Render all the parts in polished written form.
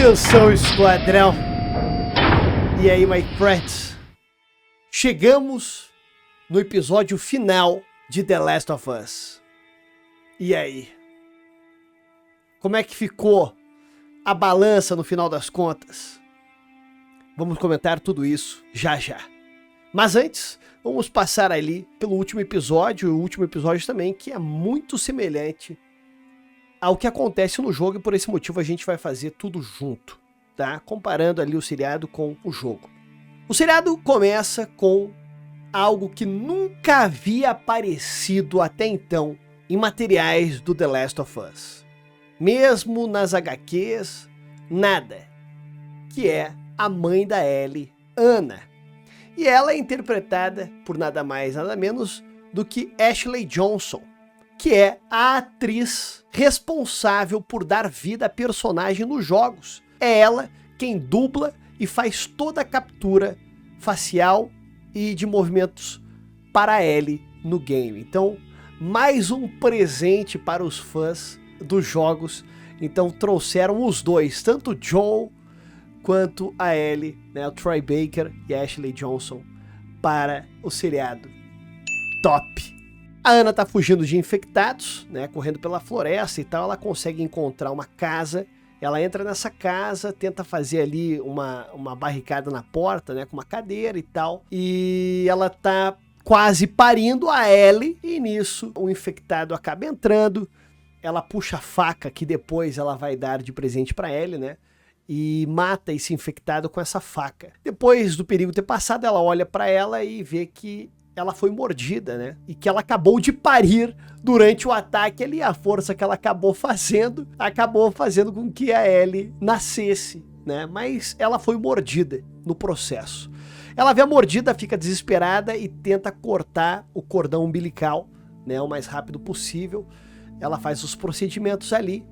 Atenção, esquadrão! E aí, my friends? Chegamos no episódio final de The Last of Us. E aí? Como é que ficou a balança no final das contas? Vamos comentar tudo isso já já. Mas antes, vamos passar ali pelo último episódio, o último episódio também, que é muito semelhante ao que acontece no jogo, e por esse motivo a gente vai fazer tudo junto, tá? Comparando ali o seriado com o jogo. O seriado começa com algo que nunca havia aparecido até então em materiais do The Last of Us. Mesmo nas HQs, nada. Que é a mãe da Ellie, Anna. E ela é interpretada por nada mais, nada menos do que Ashley Johnson, que é a atriz responsável por dar vida à personagem nos jogos. É ela quem dubla e faz toda a captura facial e de movimentos para a Ellie no game. Então, mais um presente para os fãs dos jogos. Então trouxeram os dois, tanto o Joel quanto a Ellie, né, o Troy Baker e a Ashley Johnson, para o seriado. Top! A Anna tá fugindo de infectados, né, correndo pela floresta e tal. Ela consegue encontrar uma casa. Ela entra nessa casa, tenta fazer ali uma barricada na porta, né, com uma cadeira e tal. E ela tá quase parindo a Ellie, e nisso o infectado acaba entrando. Ela puxa a faca que depois ela vai dar de presente pra Ellie, né, e mata esse infectado com essa faca. Depois do perigo ter passado, ela olha pra ela e vê que ela foi mordida, né? E que ela acabou de parir durante o ataque ali. A força que ela acabou fazendo com que a Ellie nascesse, né? Mas ela foi mordida no processo. Ela vê a mordida, fica desesperada e tenta cortar o cordão umbilical, né, o mais rápido possível. Ela faz os procedimentos ali.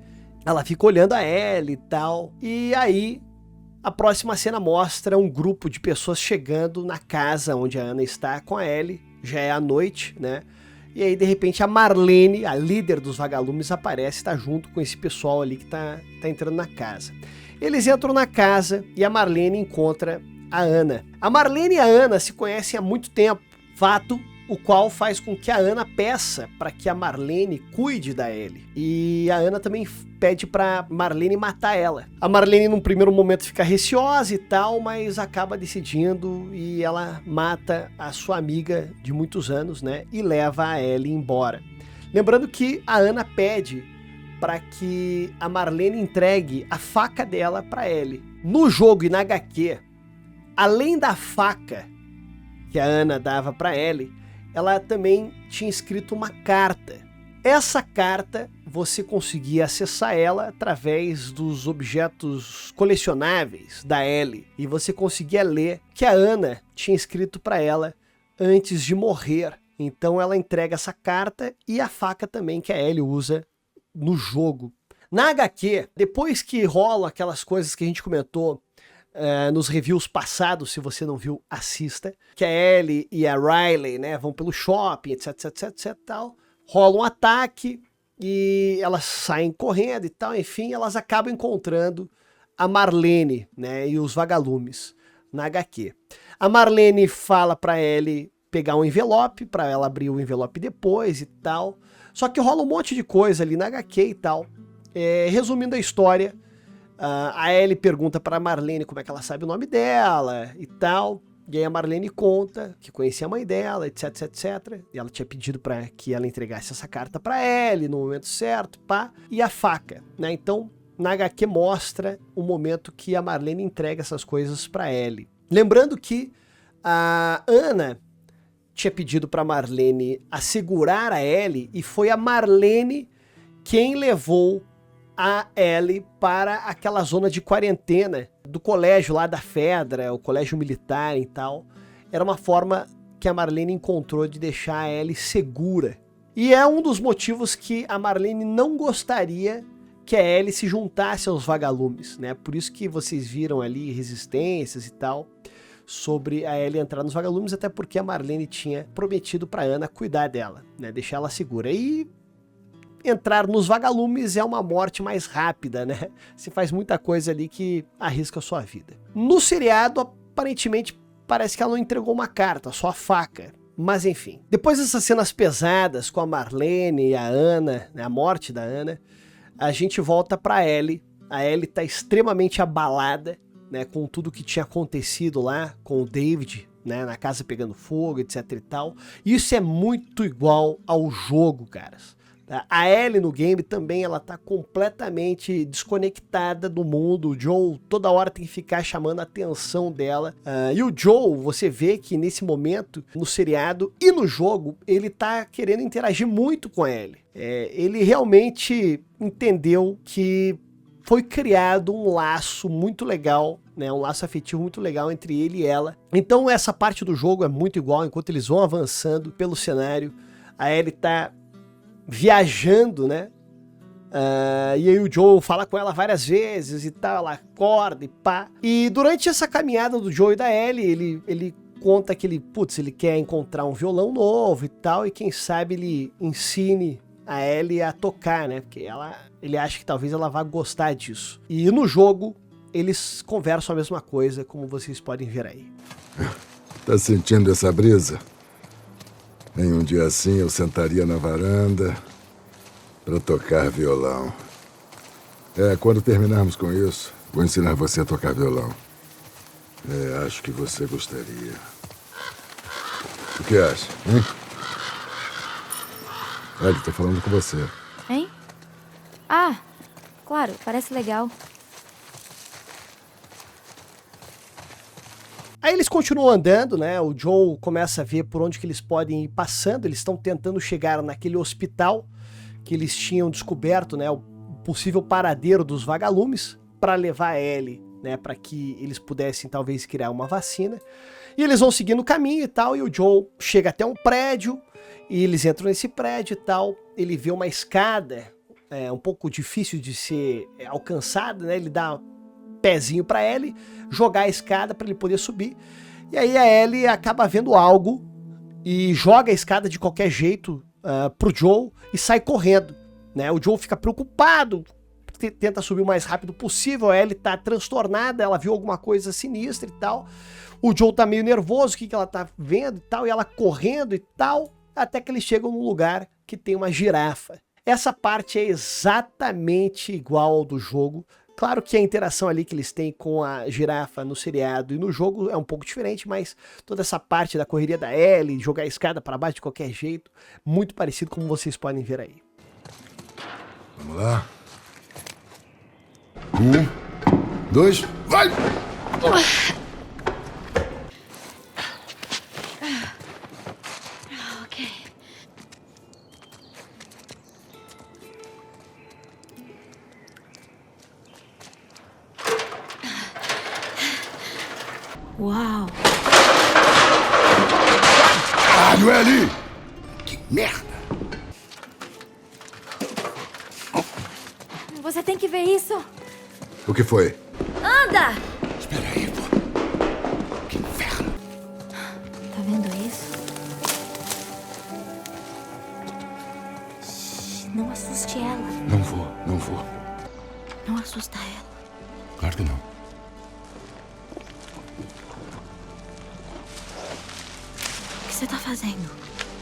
Ela fica olhando a Ellie e tal. E aí a próxima cena mostra um grupo de pessoas chegando na casa onde a Anna está com a Ellie. Já é à noite, né? E aí, de repente, a Marlene, a líder dos vagalumes, aparece, tá junto com esse pessoal ali que tá entrando na casa. Eles entram na casa e a Marlene encontra a Anna. A Marlene e a Anna se conhecem há muito tempo, fato o qual faz com que a Anna peça para que a Marlene cuide da Ellie. E a Anna também pede para Marlene matar ela. A Marlene num primeiro momento fica receosa e tal, mas acaba decidindo e ela mata a sua amiga de muitos anos, né, e leva a Ellie embora. Lembrando que a Anna pede para que a Marlene entregue a faca dela para Ellie. No jogo e na HQ, além da faca que a Anna dava para Ellie, ela também tinha escrito uma carta. Essa carta, você conseguia acessar ela através dos objetos colecionáveis da Ellie. E você conseguia ler que a Anna tinha escrito para ela antes de morrer. Então ela entrega essa carta e a faca também que a Ellie usa no jogo. Na HQ, depois que rolam aquelas coisas que a gente comentou nos reviews passados, se você não viu, assista, que a Ellie e a Riley, né, vão pelo shopping, etc, etc, etc, tal. Rola um ataque e elas saem correndo e tal, enfim, elas acabam encontrando a Marlene, né, e os vagalumes na HQ. A Marlene fala pra Ellie pegar um envelope, pra ela abrir o envelope depois e tal. Só que rola um monte de coisa ali na HQ e tal. Resumindo a história, a Ellie pergunta para a Marlene como é que ela sabe o nome dela e tal. E aí a Marlene conta que conhecia a mãe dela, etc, etc. E ela tinha pedido para que ela entregasse essa carta para Ellie no momento certo, pá. E a faca, né? Então, na HQ mostra o momento que a Marlene entrega essas coisas para Ellie. Lembrando que a Anna tinha pedido para a Marlene assegurar a Ellie e foi a Marlene quem levou a Ellie para aquela zona de quarentena do colégio lá da Fedra, o colégio militar e tal. Era uma forma que a Marlene encontrou de deixar a Ellie segura. E é um dos motivos que a Marlene não gostaria que a Ellie se juntasse aos vagalumes, né? Por isso que vocês viram ali resistências e tal sobre a Ellie entrar nos vagalumes, até porque a Marlene tinha prometido para Anna cuidar dela, né? Deixar ela segura. E entrar nos vagalumes é uma morte mais rápida, né? Você faz muita coisa ali que arrisca a sua vida. No seriado, aparentemente, parece que ela não entregou uma carta, só a faca. Mas enfim, depois dessas cenas pesadas com a Marlene e a Ana, né, a morte da Ana, a gente volta pra Ellie. A Ellie tá extremamente abalada, né, com tudo que tinha acontecido lá com o David, né, na casa pegando fogo, etc e tal. Isso é muito igual ao jogo, caras. A Ellie no game também, ela tá completamente desconectada do mundo. O Joel toda hora tem que ficar chamando a atenção dela. E o Joel, você vê que nesse momento, no seriado e no jogo, ele tá querendo interagir muito com a Ellie. Ele realmente entendeu que foi criado um laço muito legal, né, um laço afetivo muito legal entre ele e ela. Então essa parte do jogo é muito igual, enquanto eles vão avançando pelo cenário, a Ellie tá viajando, né, e aí o Joel fala com ela várias vezes e tal, ela acorda e pá. E durante essa caminhada do Joel e da Ellie, ele conta que ele quer encontrar um violão novo e tal, e quem sabe ele ensine a Ellie a tocar, né? Porque ele acha que talvez ela vá gostar disso. E no jogo, eles conversam a mesma coisa, como vocês podem ver aí. Tá sentindo essa brisa? Em um dia assim, eu sentaria na varanda para tocar violão. Quando terminarmos com isso, vou ensinar você a tocar violão. Acho que você gostaria. O que acha, hein? Ellie, tô falando com você. Hein? Ah, claro, parece legal. Aí eles continuam andando, né? O Joel começa a ver por onde que eles podem ir passando. Eles estão tentando chegar naquele hospital que eles tinham descoberto, né? O possível paradeiro dos vagalumes para levar a Ellie, né? Para que eles pudessem talvez criar uma vacina. E eles vão seguindo o caminho e tal. E o Joel chega até um prédio. E eles entram nesse prédio e tal, ele vê uma escada, um pouco difícil de ser alcançada, né? Ele dá um pezinho pra Ellie, jogar a escada para ele poder subir. E aí a Ellie acaba vendo algo e joga a escada de qualquer jeito pro Joel e sai correndo, né? O Joel fica preocupado, tenta subir o mais rápido possível, a Ellie tá transtornada, ela viu alguma coisa sinistra e tal. O Joel tá meio nervoso, o que ela tá vendo e tal, e ela correndo e tal. Até que eles chegam num lugar que tem uma girafa. Essa parte é exatamente igual ao do jogo. Claro que a interação ali que eles têm com a girafa no seriado e no jogo é um pouco diferente, mas toda essa parte da correria da Ellie, jogar a escada para baixo de qualquer jeito, muito parecido como vocês podem ver aí. Vamos lá. 1, 2, vai! Uau! Caralho, Ellie! Que merda! Você tem que ver isso! O que foi? Anda! Espera aí, pô. Que inferno! Tá vendo isso? Shhh, não assuste ela. Não vou. Não assusta ela. Claro que não. O que você tá fazendo?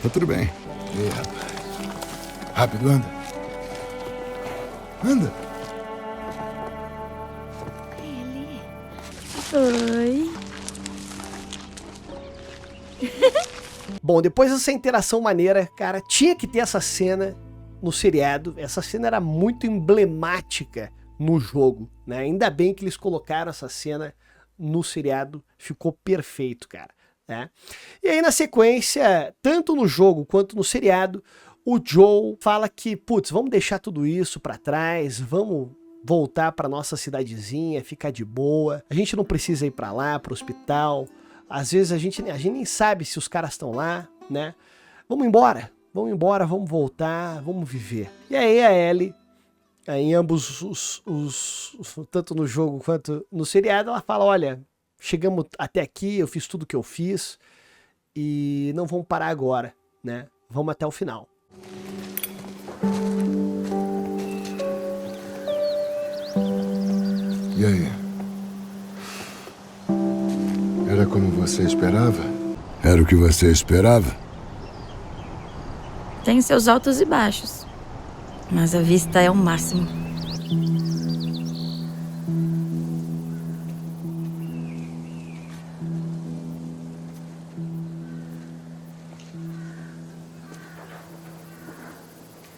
Tá tudo bem. Ei, rapaz. Rápido, anda. Anda. Ele... Oi. Bom, depois dessa interação maneira, cara, tinha que ter essa cena no seriado. Essa cena era muito emblemática no jogo, né? Ainda bem que eles colocaram essa cena no seriado, ficou perfeito, cara, né? E aí na sequência, tanto no jogo quanto no seriado, o Joel fala que, putz, vamos deixar tudo isso pra trás, vamos voltar pra nossa cidadezinha, ficar de boa, a gente não precisa ir pra lá, pro hospital, às vezes a gente nem sabe se os caras estão lá, né? Vamos embora, vamos voltar, vamos viver. E aí a Ellie, em ambos tanto no jogo quanto no seriado, ela fala, olha, chegamos até aqui, eu fiz tudo o que eu fiz e não vamos parar agora, né? Vamos até o final. E aí? Era como você esperava? Era o que você esperava? Tem seus altos e baixos, mas a vista é o máximo.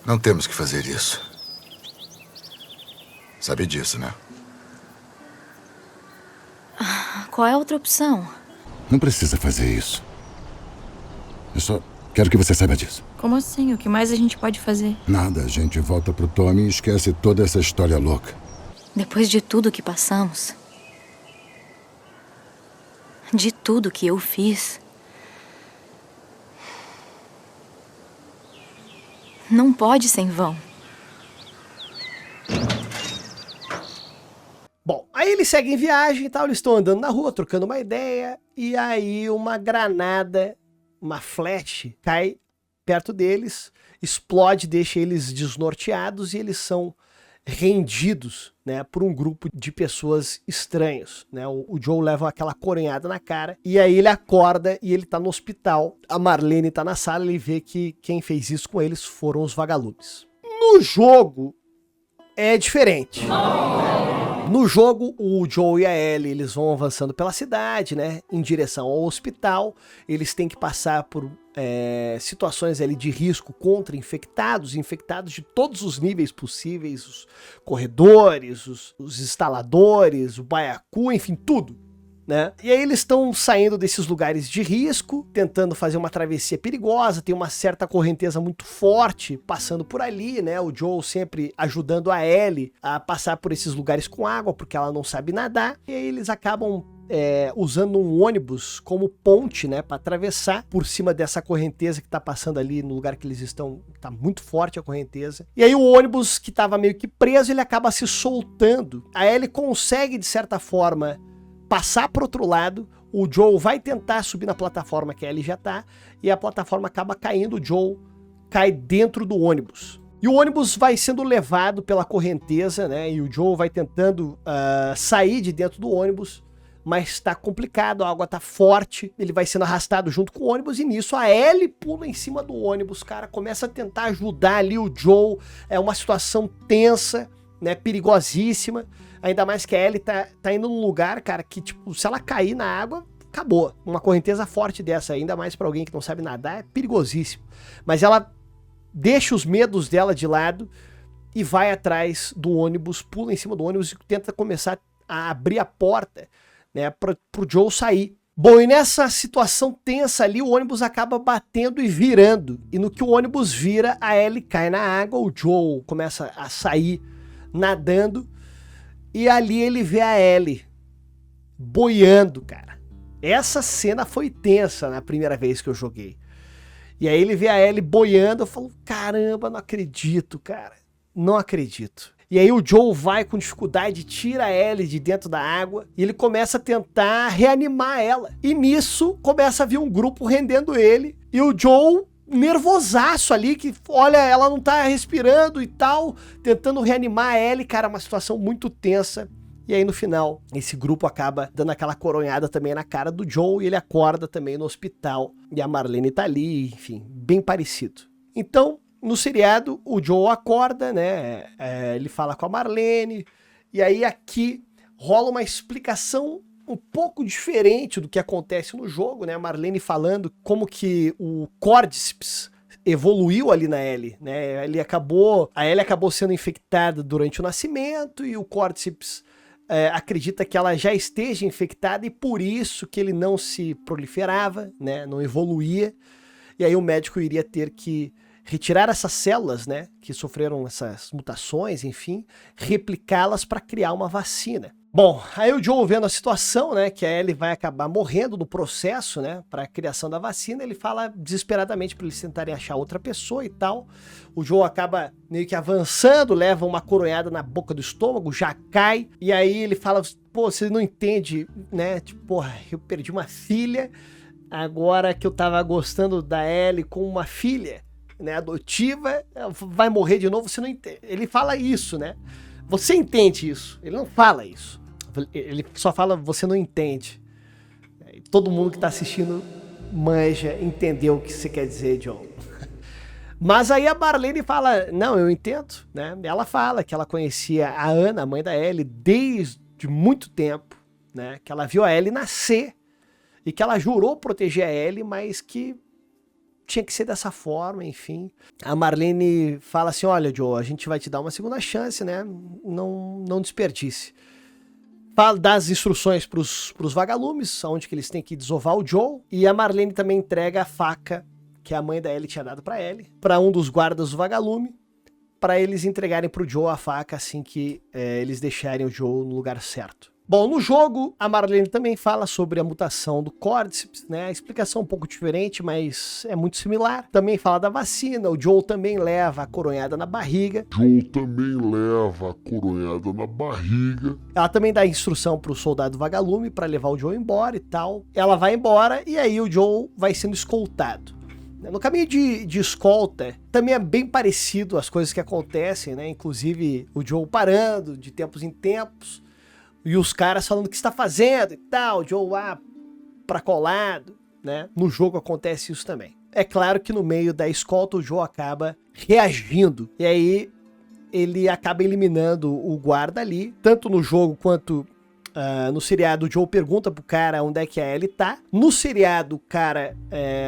Não temos que fazer isso. Sabe disso, né? Qual é a outra opção? Não precisa fazer isso. Eu só quero que você saiba disso. Como assim? O que mais a gente pode fazer? Nada, a gente volta pro Tommy e esquece toda essa história louca. Depois de tudo que passamos, de tudo que eu fiz, não pode ser em vão. Bom, aí eles seguem viagem e tal, eles estão andando na rua, trocando uma ideia, e aí uma granada, uma flash, cai perto deles, explode, deixa eles desnorteados e eles são rendidos, né, por um grupo de pessoas estranhos, né? O Joe leva aquela coronhada na cara e aí ele acorda e ele tá no hospital. A Marlene tá na sala e ele vê que quem fez isso com eles foram os vagalumes. No jogo é diferente. No jogo, o Joe e a Ellie, eles vão avançando pela cidade, né, em direção ao hospital. Eles têm que passar por situações ali de risco contra infectados de todos os níveis possíveis, os corredores, os instaladores, o baiacu, enfim, tudo, né? E aí eles estão saindo desses lugares de risco, tentando fazer uma travessia perigosa, tem uma certa correnteza muito forte passando por ali, né? O Joe sempre ajudando a Ellie a passar por esses lugares com água, porque ela não sabe nadar, e aí eles acabam usando um ônibus como ponte, né, para atravessar por cima dessa correnteza que tá passando ali no lugar que eles estão, tá muito forte a correnteza. E aí o ônibus que tava meio que preso, ele acaba se soltando. A Ellie consegue, de certa forma, passar pro outro lado. O Joe vai tentar subir na plataforma que a Ellie já tá, e a plataforma acaba caindo, o Joe cai dentro do ônibus. E o ônibus vai sendo levado pela correnteza, né, e o Joe vai tentando sair de dentro do ônibus, mas tá complicado, a água tá forte, ele vai sendo arrastado junto com o ônibus, e nisso a Ellie pula em cima do ônibus, cara, começa a tentar ajudar ali o Joe, é uma situação tensa, né, perigosíssima, ainda mais que a Ellie tá indo num lugar, cara, que tipo, se ela cair na água, acabou, uma correnteza forte dessa, ainda mais pra alguém que não sabe nadar, é perigosíssimo, mas ela deixa os medos dela de lado e vai atrás do ônibus, pula em cima do ônibus e tenta começar a abrir a porta, né, pro Joe sair. Bom, e nessa situação tensa ali, o ônibus acaba batendo e virando. E no que o ônibus vira, a Ellie cai na água, o Joe começa a sair nadando. E ali ele vê a Ellie boiando, cara. Essa cena foi tensa na primeira vez que eu joguei. E aí ele vê a Ellie boiando, eu falo, caramba, não acredito, cara. Não acredito. E aí o Joe vai com dificuldade, tira a Ellie de dentro da água e ele começa a tentar reanimar ela. E nisso começa a vir um grupo rendendo ele e o Joe nervosaço ali, que olha, ela não tá respirando e tal, tentando reanimar a Ellie, cara, uma situação muito tensa. E aí no final, esse grupo acaba dando aquela coronhada também na cara do Joe e ele acorda também no hospital. E a Marlene tá ali, enfim, bem parecido. Então, no seriado, o Joe acorda, né, ele fala com a Marlene, e aí aqui rola uma explicação um pouco diferente do que acontece no jogo, né, a Marlene falando como que o Córdiceps evoluiu ali na Ellie, né, a Ellie acabou sendo infectada durante o nascimento, e o Córdiceps acredita que ela já esteja infectada, e por isso que ele não se proliferava, né, não evoluía, e aí o médico iria ter que retirar essas células, né, que sofreram essas mutações, enfim, replicá-las para criar uma vacina. Bom, aí o Joe vendo a situação, né, que a Ellie vai acabar morrendo no processo, né, para a criação da vacina, ele fala desesperadamente para eles tentarem achar outra pessoa e tal. O Joe acaba meio que avançando, leva uma coronhada na boca do estômago, já cai, e aí ele fala, pô, você não entende, né, tipo, porra, eu perdi uma filha, agora que eu tava gostando da Ellie com uma filha, né, adotiva, vai morrer de novo, você não entende. Ele fala isso, né? Você entende isso, ele não fala isso. Ele só fala, você não entende. Todo mundo que tá assistindo manja, entendeu o que você quer dizer, John. Mas aí a Marlene fala, não, eu entendo, né? Ela fala que ela conhecia a Ana, a mãe da Ellie, desde muito tempo, né? Que ela viu a Ellie nascer e que ela jurou proteger a Ellie, mas que tinha que ser dessa forma, enfim. A Marlene fala assim, olha, Joe, a gente vai te dar uma segunda chance, né? Não desperdice. Dá as instruções pros vagalumes, onde que eles têm que desovar o Joe, e a Marlene também entrega a faca que a mãe da Ellie tinha dado pra Ellie, pra um dos guardas do vagalume, pra eles entregarem pro Joe a faca assim que eles deixarem o Joe no lugar certo. Bom, no jogo, a Marlene também fala sobre a mutação do Cordyceps, né? A explicação é um pouco diferente, mas é muito similar. Também fala da vacina, o Joel também leva a coronhada na barriga. Ela também dá instrução pro soldado vagalume para levar o Joel embora e tal. Ela vai embora e aí o Joel vai sendo escoltado. No caminho de escolta, também é bem parecido as coisas que acontecem, né? Inclusive o Joel parando de tempos em tempos. E os caras falando o que está fazendo e tal, Joe lá pra colado, né? No jogo acontece isso também. É claro que no meio da escolta o Joe acaba reagindo. E aí ele acaba eliminando o guarda ali. Tanto no jogo quanto no seriado o Joe pergunta pro cara onde é que a Ellie tá. No seriado o cara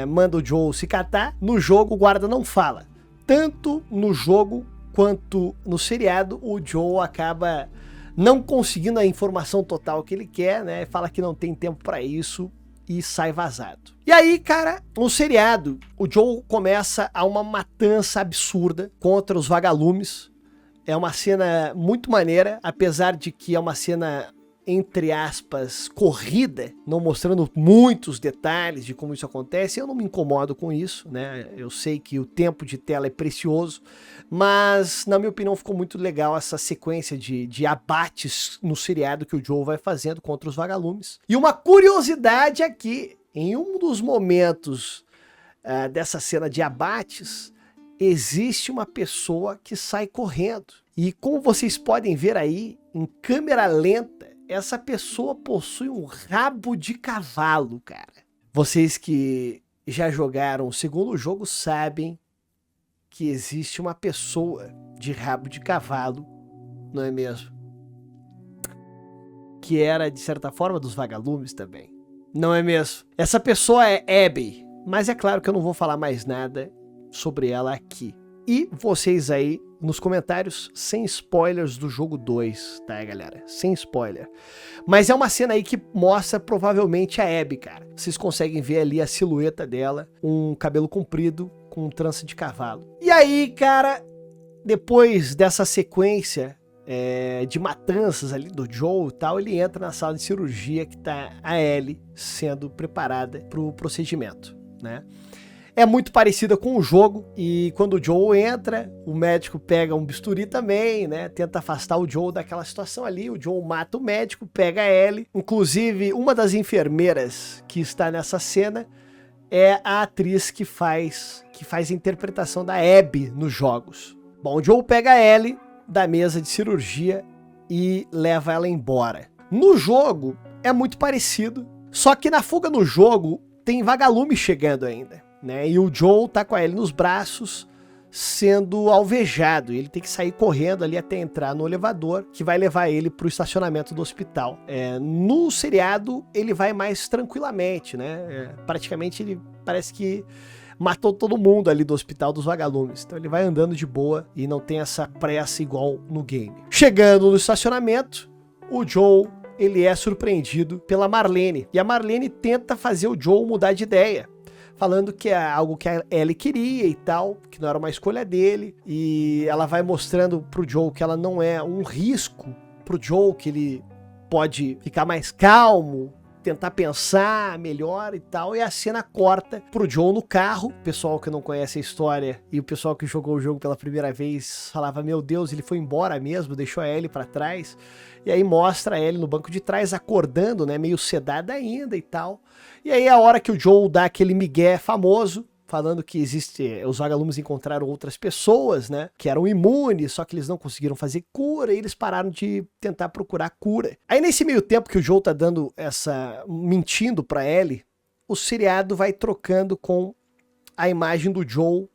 manda o Joe se catar. No jogo o guarda não fala. Tanto no jogo quanto no seriado o Joe acaba não conseguindo a informação total que ele quer, né? Fala que não tem tempo pra isso e sai vazado. E aí, cara, no seriado, o Joel começa a uma matança absurda contra os vagalumes. É uma cena muito maneira, apesar de que é uma cena, entre aspas, corrida, não mostrando muitos detalhes de como isso acontece. Eu não me incomodo com isso, né? Eu sei que o tempo de tela é precioso, mas na minha opinião ficou muito legal essa sequência de abates no seriado que o Joel vai fazendo contra os vagalumes. E uma curiosidade aqui, em um dos momentos dessa cena de abates, existe uma pessoa que sai correndo. E como vocês podem ver aí, em câmera lenta, essa pessoa possui um rabo de cavalo, cara. Vocês que já jogaram o segundo jogo sabem que existe uma pessoa de rabo de cavalo, não é mesmo? Que era, de certa forma, dos vagalumes também. Não é mesmo? Essa pessoa é Abby, mas é claro que eu não vou falar mais nada sobre ela aqui. E vocês aí nos comentários, sem spoilers do jogo 2, tá, galera? Sem spoiler. Mas é uma cena aí que mostra provavelmente a Abby, cara. Vocês conseguem ver ali a silhueta dela, um cabelo comprido com um trança de cavalo. E aí, cara, depois dessa sequência de matanças ali do Joe e tal, ele entra na sala de cirurgia que tá a Ellie sendo preparada pro procedimento, né? É muito parecida com o jogo, e quando o Joe entra, o médico pega um bisturi também, né? Tenta afastar o Joe daquela situação ali, o Joe mata o médico, pega a Ellie. Inclusive, uma das enfermeiras que está nessa cena é a atriz que faz a interpretação da Abby nos jogos. Bom, o Joe pega a Ellie da mesa de cirurgia e leva ela embora. No jogo, é muito parecido, só que na fuga no jogo, tem vagalume chegando ainda, né? E o Joel tá com a Ellie nos braços, sendo alvejado. Ele tem que sair correndo ali até entrar no elevador, que vai levar ele pro estacionamento do hospital. No seriado, ele vai mais tranquilamente, né? Praticamente ele parece que matou todo mundo ali do hospital dos vagalumes. Então ele vai andando de boa e não tem essa pressa igual no game. Chegando no estacionamento, o Joel, ele é surpreendido pela Marlene. E a Marlene tenta fazer o Joel mudar de ideia, falando que é algo que a Ellie queria e tal, que não era uma escolha dele. E ela vai mostrando pro Joel que ela não é um risco pro Joel, que ele pode ficar mais calmo, tentar pensar melhor e tal. E a cena corta pro Joel no carro. O pessoal que não conhece a história e o pessoal que jogou o jogo pela primeira vez falava, meu Deus, ele foi embora mesmo, deixou a Ellie pra trás. E aí mostra a Ellie no banco de trás acordando, né, meio sedada ainda e tal. E aí a hora que o Joel dá aquele migué famoso, falando que os vagalumes encontraram outras pessoas, né, que eram imunes, só que eles não conseguiram fazer cura e eles pararam de tentar procurar cura. Aí nesse meio tempo que o Joel tá dando mentindo pra Ellie, o seriado vai trocando com a imagem do Joel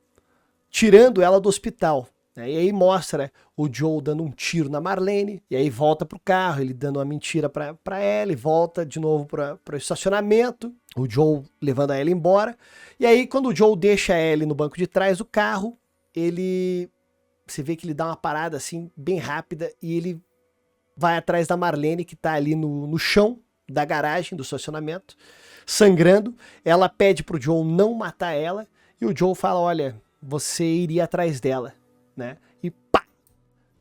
tirando ela do hospital. E aí mostra o Joel dando um tiro na Marlene, e aí volta pro carro, ele dando uma mentira pra Ellie, volta de novo pro estacionamento, o Joel levando a Ellie embora, e aí quando o Joel deixa a Ellie no banco de trás do carro, você vê que ele dá uma parada assim, bem rápida, e ele vai atrás da Marlene, que tá ali no chão da garagem do estacionamento, sangrando. Ela pede pro Joel não matar ela, e o Joel fala, olha, você iria atrás dela, né? E pá!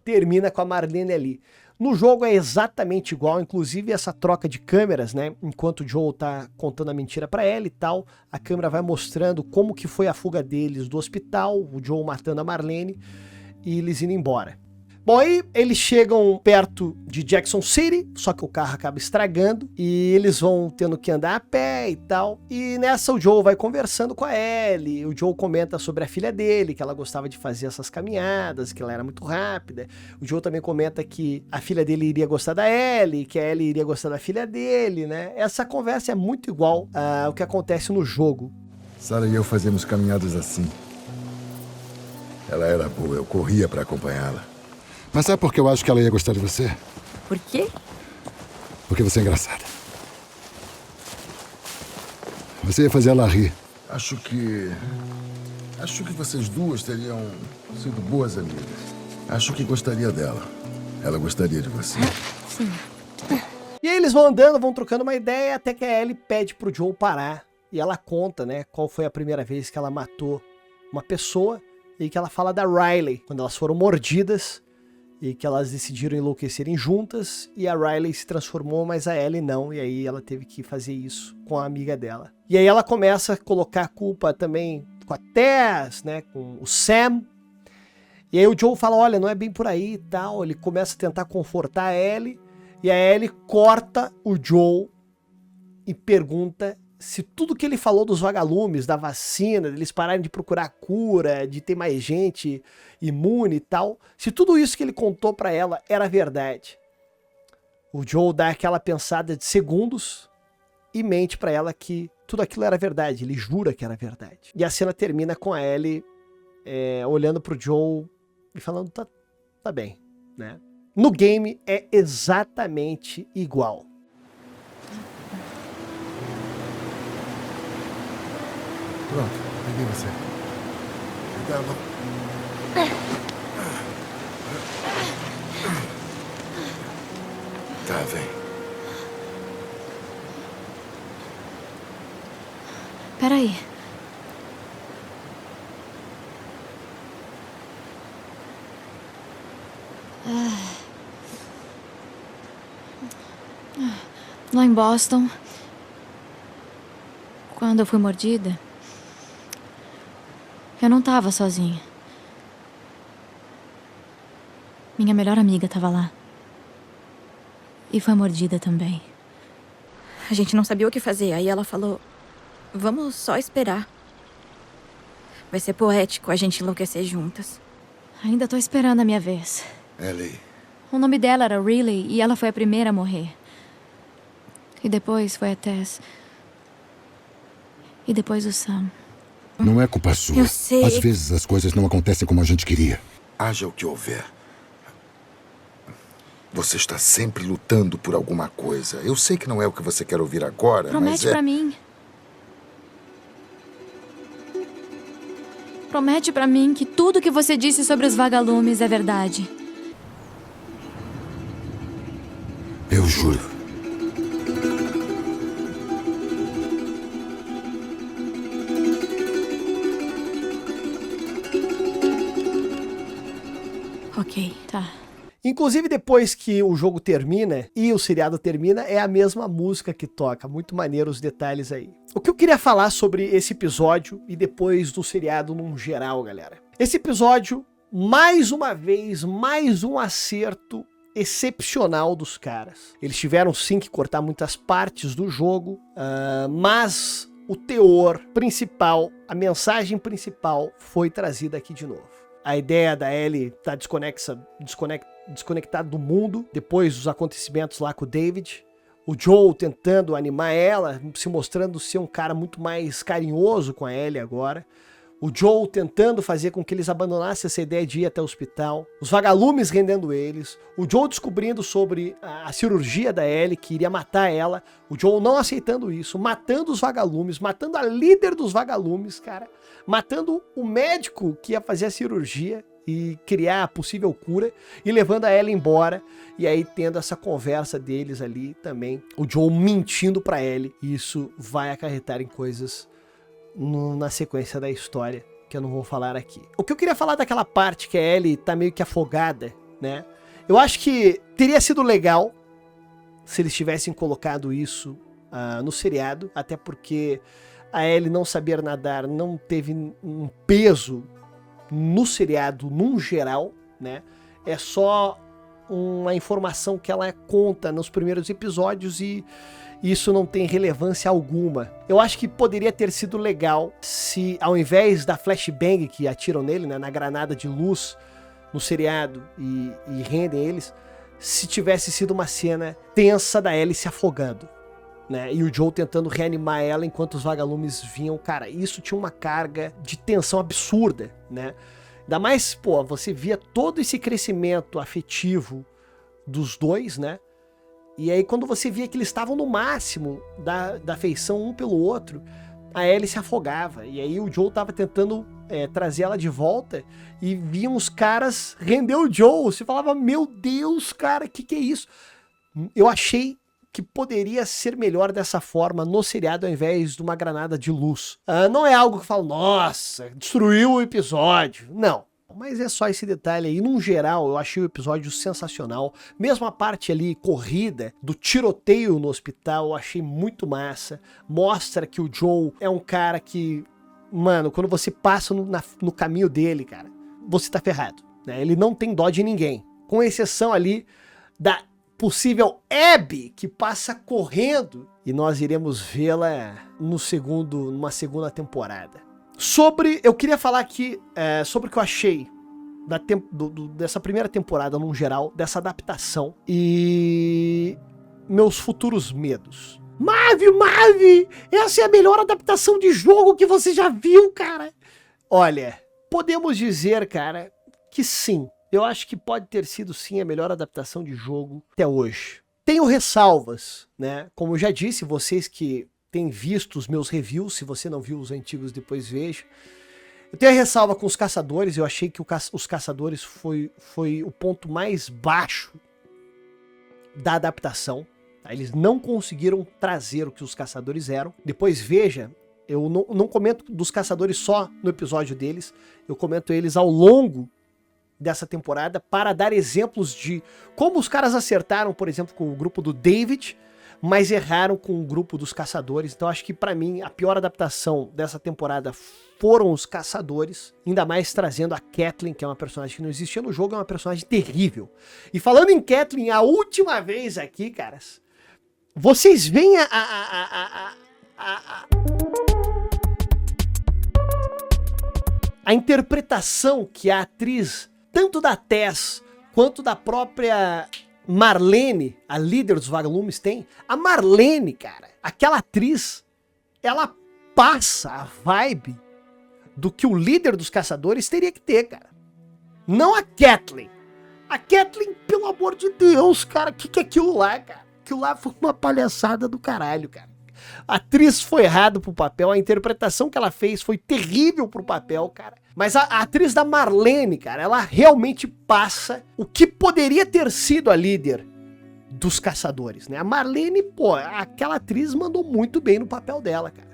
Termina com a Marlene ali. No jogo é exatamente igual, inclusive essa troca de câmeras, né? Enquanto o Joel tá contando a mentira pra ela e tal, a câmera vai mostrando como que foi a fuga deles do hospital, o Joel matando a Marlene e eles indo embora. Bom, aí eles chegam perto de Jackson City, só que o carro acaba estragando e eles vão tendo que andar a pé e tal. E nessa o Joel vai conversando com a Ellie, o Joel comenta sobre a filha dele, que ela gostava de fazer essas caminhadas, que ela era muito rápida. O Joel também comenta que a filha dele iria gostar da Ellie, que a Ellie iria gostar da filha dele, né? Essa conversa é muito igual ao que acontece no jogo. Sarah e eu fazíamos caminhadas assim. Ela era boa, eu corria pra acompanhá-la. Mas sabe por que eu acho que ela ia gostar de você? Por quê? Porque você é engraçada. Você ia fazer ela rir. Acho que vocês duas teriam sido boas amigas. Acho que gostaria dela. Ela gostaria de você. Sim. E aí eles vão andando, vão trocando uma ideia, até que a Ellie pede pro Joel parar. E ela conta, né, qual foi a primeira vez que ela matou uma pessoa. E que ela fala da Riley, quando elas foram mordidas. E que elas decidiram enlouquecerem juntas, e a Riley se transformou, mas a Ellie não, e aí ela teve que fazer isso com a amiga dela. E aí ela começa a colocar a culpa também com a Tess, né, com o Sam, e aí o Joel fala, olha, não é bem por aí e tal, ele começa a tentar confortar a Ellie, e a Ellie corta o Joel e pergunta se tudo que ele falou dos vagalumes, da vacina, deles pararem de procurar cura, de ter mais gente imune e tal, se tudo isso que ele contou pra ela era verdade. O Joel dá aquela pensada de segundos e mente pra ela que tudo aquilo era verdade, ele jura que era verdade. E a cena termina com a Ellie olhando pro Joel e falando, tá bem, né? No game é exatamente igual. Pronto, peguei você. Cuidado. Tá, vem. Peraí. Lá em Boston, quando eu fui mordida, eu não tava sozinha. Minha melhor amiga tava lá. E foi mordida também. A gente não sabia o que fazer, aí ela falou, vamos só esperar. Vai ser poético a gente enlouquecer juntas. Ainda tô esperando a minha vez. Ellie. O nome dela era Riley e ela foi a primeira a morrer. E depois foi a Tess. E depois o Sam. Não é culpa sua. Eu sei. Às vezes as coisas não acontecem como a gente queria. Haja o que houver. Você está sempre lutando por alguma coisa. Eu sei que não é o que você quer ouvir agora, Promete mas pra mim. Promete pra mim que tudo que você disse sobre os vagalumes é verdade. Eu juro. Ok, tá. Inclusive, depois que o jogo termina e o seriado termina, é a mesma música que toca. Muito maneiro os detalhes aí. O que eu queria falar sobre esse episódio e depois do seriado num geral, galera. Esse episódio, mais uma vez, mais um acerto excepcional dos caras. Eles tiveram sim que cortar muitas partes do jogo, mas o teor principal, a mensagem principal foi trazida aqui de novo. A ideia da Ellie tá desconectada do mundo, depois dos acontecimentos lá com o David. O Joel tentando animar ela, se mostrando ser um cara muito mais carinhoso com a Ellie agora. O Joel tentando fazer com que eles abandonassem essa ideia de ir até o hospital. Os vagalumes rendendo eles. O Joel descobrindo sobre a cirurgia da Ellie, que iria matar ela. O Joel não aceitando isso. Matando os vagalumes. Matando a líder dos vagalumes, cara. Matando o médico que ia fazer a cirurgia e criar a possível cura. E levando a Ellie embora. E aí tendo essa conversa deles ali também. O Joel mentindo pra Ellie. E isso vai acarretar em coisas na sequência da história, que eu não vou falar aqui. O que eu queria falar daquela parte que a Ellie tá meio que afogada, né? Eu acho que teria sido legal se eles tivessem colocado isso no seriado, até porque a Ellie não saber nadar não teve um peso no seriado, num geral, né? É só uma informação que ela conta nos primeiros episódios e isso não tem relevância alguma. Eu acho que poderia ter sido legal se, ao invés da flashbang que atiram nele, né, na granada de luz no seriado e rendem eles, se tivesse sido uma cena tensa da Ellie se afogando, né, e o Joel tentando reanimar ela enquanto os vagalumes vinham. Cara, isso tinha uma carga de tensão absurda, né? Ainda mais, pô, você via todo esse crescimento afetivo dos dois, né? E aí quando você via que eles estavam no máximo da afeição um pelo outro, a Ellie se afogava. E aí o Joel tava tentando trazer ela de volta e viam os caras render o Joel. Você falava, meu Deus, cara, que é isso? Eu achei que poderia ser melhor dessa forma no seriado ao invés de uma granada de luz. Não é algo que eu falo, nossa, destruiu o episódio. Não. Mas é só esse detalhe aí. Num geral, eu achei o episódio sensacional. Mesmo a parte ali corrida, do tiroteio no hospital, eu achei muito massa. Mostra que o Joel é um cara que, mano, quando você passa no caminho dele, cara, você tá ferrado, né? Ele não tem dó de ninguém. Com exceção ali da possível Abby, que passa correndo. E nós iremos vê-la numa segunda temporada. Eu queria falar aqui sobre o que eu achei dessa primeira temporada num geral, dessa adaptação e meus futuros medos. Marvel, essa é a melhor adaptação de jogo que você já viu, cara. Olha, podemos dizer, cara, que sim. Eu acho que pode ter sido sim a melhor adaptação de jogo até hoje. Tenho ressalvas, né? Como eu já disse, vocês que tem visto os meus reviews, se você não viu os antigos, depois veja. Eu tenho a ressalva com os caçadores, eu achei que os caçadores foi o ponto mais baixo da adaptação. Tá? Eles não conseguiram trazer o que os caçadores eram. Depois veja, eu não comento dos caçadores só no episódio deles, eu comento eles ao longo dessa temporada para dar exemplos de como os caras acertaram, por exemplo, com o grupo do David, mas erraram com o grupo dos caçadores. Então acho que pra mim a pior adaptação dessa temporada foram os caçadores, ainda mais trazendo a Catelyn, que é uma personagem que não existia no jogo, é uma personagem terrível. E falando em Catelyn, a última vez aqui, caras, vocês veem a interpretação que a atriz, tanto da Tess quanto da própria Marlene, a líder dos vagalumes, tem. A Marlene, cara, aquela atriz, ela passa a vibe do que o líder dos caçadores teria que ter, cara. Não a Catelyn. A Catelyn, pelo amor de Deus, cara, que é aquilo lá, cara? Aquilo lá foi uma palhaçada do caralho, cara. A atriz foi errada pro papel, a interpretação que ela fez foi terrível pro papel, cara. Mas a atriz da Marlene, cara, ela realmente passa o que poderia ter sido a líder dos caçadores, né? A Marlene, pô, aquela atriz mandou muito bem no papel dela, cara.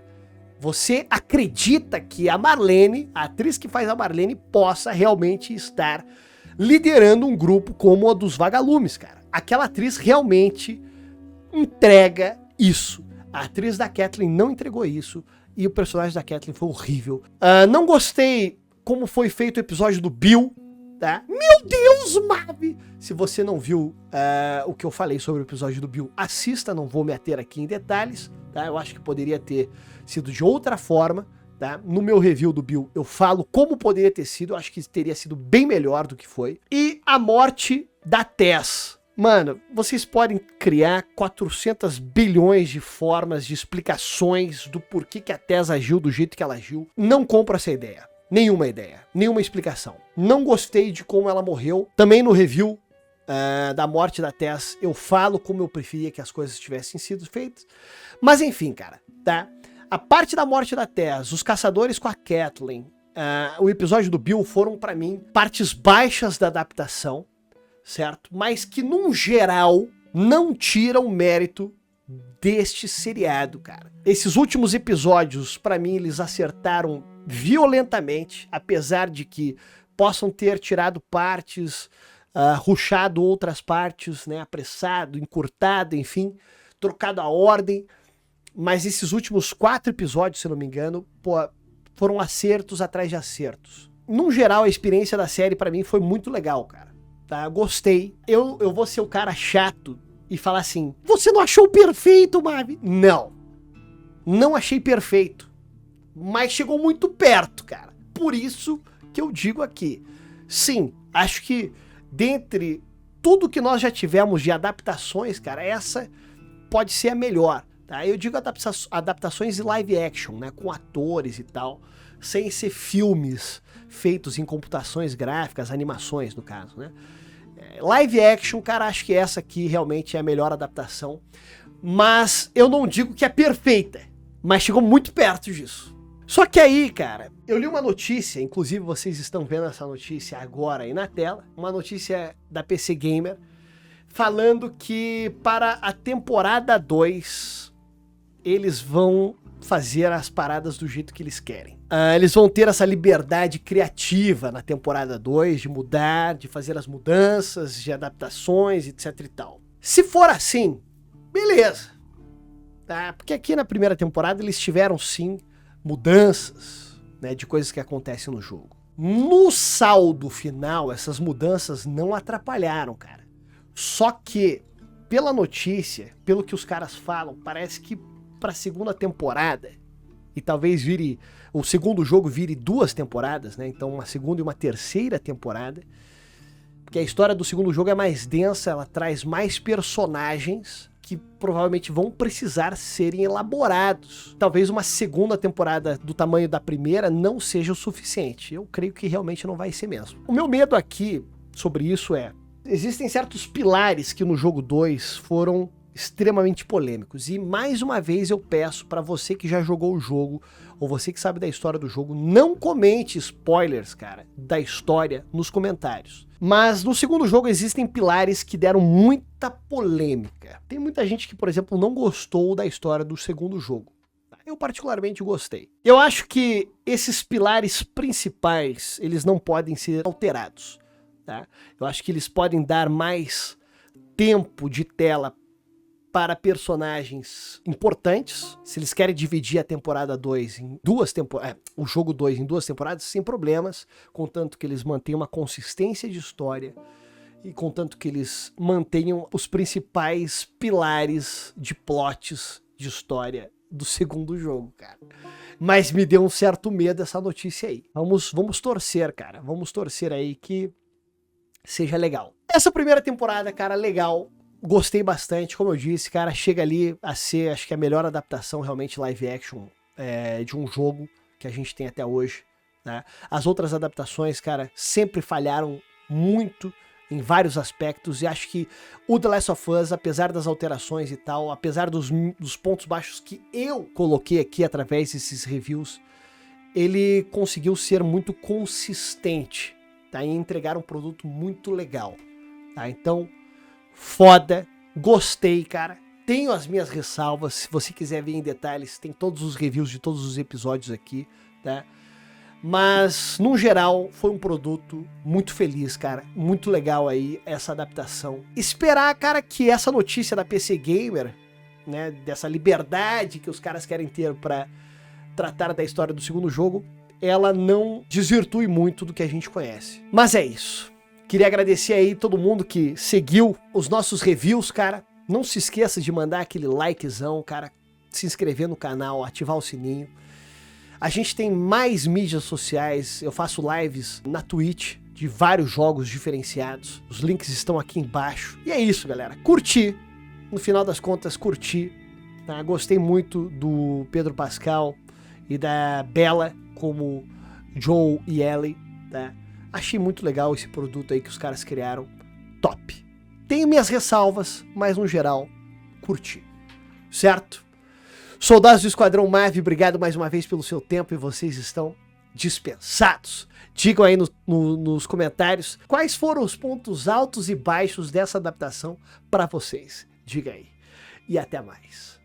Você acredita que a Marlene, a atriz que faz a Marlene, possa realmente estar liderando um grupo como o dos vagalumes, cara. Aquela atriz realmente entrega isso. A atriz da Catelyn não entregou isso e o personagem da Catelyn foi horrível. Não gostei como foi feito o episódio do Bill, tá? Meu Deus, Marvel! Se você não viu o que eu falei sobre o episódio do Bill, assista, não vou me ater aqui em detalhes, tá? Eu acho que poderia ter sido de outra forma, tá? No meu review do Bill, eu falo como poderia ter sido, eu acho que teria sido bem melhor do que foi. E a morte da Tess. Mano, vocês podem criar 400 bilhões de formas, de explicações do porquê que a Tess agiu do jeito que ela agiu. Não compro essa ideia. Nenhuma ideia. Nenhuma explicação. Não gostei de como ela morreu. Também no review da morte da Tess, eu falo como eu preferia que as coisas tivessem sido feitas. Mas enfim, cara, tá? A parte da morte da Tess, os caçadores com a Kathleen, o episódio do Bill foram, pra mim, partes baixas da adaptação, certo? Mas que, num geral, não tiram o mérito deste seriado, cara. Esses últimos episódios, pra mim, eles acertaram violentamente, apesar de que possam ter tirado partes, rushado outras partes, né? Apressado, encurtado, enfim, trocado a ordem. Mas esses últimos 4 episódios, se eu não me engano, foram acertos atrás de acertos. Num geral, a experiência da série, pra mim, foi muito legal, cara. Tá? Gostei. Eu vou ser o cara chato e falar assim, você não achou perfeito, Mavi? Não. Não achei perfeito. Mas chegou muito perto, cara. Por isso que eu digo aqui. Sim, acho que dentre tudo que nós já tivemos de adaptações, cara, essa pode ser a melhor. Tá? Eu digo adaptações em live action, né? Com atores e tal. Sem ser filmes feitos em computações gráficas, animações, no caso, né? Live action, cara, acho que essa aqui realmente é a melhor adaptação. Mas eu não digo que é perfeita, mas chegou muito perto disso. Só que aí, cara, eu li uma notícia, inclusive vocês estão vendo essa notícia agora aí na tela, uma notícia da PC Gamer, falando que para a temporada 2, eles vão fazer as paradas do jeito que eles querem. Eles vão ter essa liberdade criativa na temporada 2, de mudar, de fazer as mudanças, de adaptações, etc e tal. Se for assim, beleza. Tá? Porque aqui na primeira temporada eles tiveram sim mudanças, né, de coisas que acontecem no jogo. No saldo final, essas mudanças não atrapalharam, cara. Só que, pela notícia, pelo que os caras falam, parece que pra segunda temporada, e talvez o segundo jogo vire 2 temporadas, né? Então uma segunda e uma terceira temporada, porque a história do segundo jogo é mais densa, ela traz mais personagens que provavelmente vão precisar serem elaborados. Talvez uma segunda temporada do tamanho da primeira não seja o suficiente. Eu creio que realmente não vai ser mesmo. O meu medo aqui sobre isso existem certos pilares que no jogo 2 foram extremamente polêmicos, e mais uma vez eu peço para você que já jogou o jogo, ou você que sabe da história do jogo, não comente spoilers, cara, da história nos comentários. Mas no segundo jogo existem pilares que deram muita polêmica. Tem muita gente que, por exemplo, não gostou da história do segundo jogo. Eu particularmente gostei. Eu acho que esses pilares principais, eles não podem ser alterados, tá? Eu acho que eles podem dar mais tempo de tela para personagens importantes. Se eles querem dividir a temporada 2 em 2 temporadas, o jogo 2 em 2 temporadas, sem problemas, contanto que eles mantenham uma consistência de história e contanto que eles mantenham os principais pilares de plots de história do segundo jogo, cara. Mas me deu um certo medo essa notícia aí. Vamos torcer, cara. Vamos torcer aí que seja legal. Essa primeira temporada, cara, legal. Gostei bastante, como eu disse, cara, chega ali a ser, acho que a melhor adaptação realmente live action de um jogo que a gente tem até hoje, né? As outras adaptações, cara, sempre falharam muito em vários aspectos, e acho que o The Last of Us, apesar das alterações e tal, apesar dos pontos baixos que eu coloquei aqui através desses reviews, ele conseguiu ser muito consistente, tá? E entregar um produto muito legal, tá? Então, foda, gostei, cara. Tenho as minhas ressalvas, se você quiser ver em detalhes, tem todos os reviews de todos os episódios aqui, tá? Mas, no geral, foi um produto muito feliz, cara. Muito legal aí essa adaptação. Esperar, cara, que essa notícia da PC Gamer, né, dessa liberdade que os caras querem ter pra tratar da história do segundo jogo, ela não desvirtue muito do que a gente conhece. Mas é isso. Queria agradecer aí todo mundo que seguiu os nossos reviews, cara. Não se esqueça de mandar aquele likezão, cara. se inscrever no canal, ativar o sininho. A gente tem mais mídias sociais, eu faço lives na Twitch de vários jogos diferenciados. Os links estão aqui embaixo. E é isso, galera. Curti. No final das contas, curti. Tá? Gostei muito do Pedro Pascal e da Bella como Joel e Ellie. Tá? Achei muito legal esse produto aí que os caras criaram. Top. Tenho minhas ressalvas, mas no geral, curti. Certo? Soldados do Esquadrão Marvel, obrigado mais uma vez pelo seu tempo e vocês estão dispensados. Digam aí nos comentários quais foram os pontos altos e baixos dessa adaptação para vocês. Diga aí. E até mais.